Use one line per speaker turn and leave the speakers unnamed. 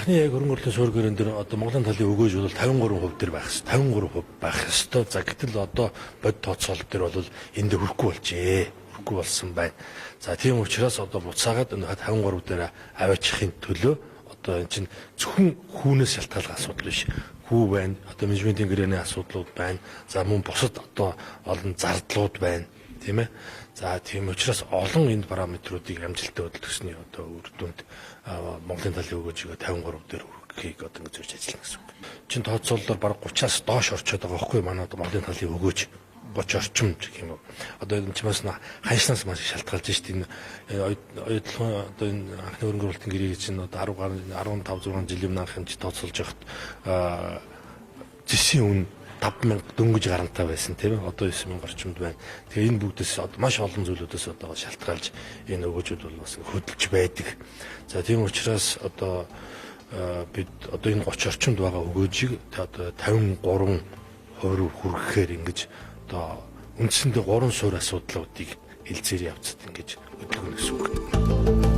Анхны яг хөрөнгө оруулалтын суурь дээр одоо Монголын талын өгөөж бол 53% дээр байх ёстой. 53% байх ёстой. За гэтэл одоо бод тооцоол дээр бол энд хүрэхгүй болжээ. Хүрэхгүй болсон байна. За тийм учраас одоо буцаагаад энэ 53 дээр аваачихын төлөө одоо энэ чинь зөвхөн хүүнээс шалтгаалсан асуудал биш. Хүү байна. Одоо менежментийн гэрээний асуудлууд байна. За мөн бусад одоо олон зардлууд байна. Тийм ээ. За тийм учраас олон энэ параметруудыг амжилттай хөдөлгөсний одоо үр дүнд Монголын талын өгөөжийг 53 дээр хүргэхийг одоо ингэ зөвж ажиллана гэсэн үг. Чин тооцоололоор бараг 30-аас доош орчод байгаа байхгүй манай одоо Монголын талын өгөөж 30 орчим гэх юм уу. Одоо энэ чимээс ханшлаас маш шалтгаалж шүү дээ. Энэ оюутлын одоо энэ анхны хөрөнгө оруулалтын гэрийг чинь одоо 15-6 жилийн өмнө анх хэмжиж тооцоолж байхад зэсийн үн 5,000 дөнгөж гарантай байсан тийм ээ. Одоо 9,000 орчимд байна. Тэгээ энэ бүгдээс маш олон зүйлүүдээс одоо шалтгаалж энэ өгөөжүүд бол бас хөдөлж байдаг. За тийм учраас одоо бид одоо энэ 30 орчимд байгаа өгөөжийг одоо 53% хүргэхээр ингэж одоо үндсэндээ 3 суурь асуудлуудыг хэлцээр явцад ингэж хөдөлгөнө гэсэн үг.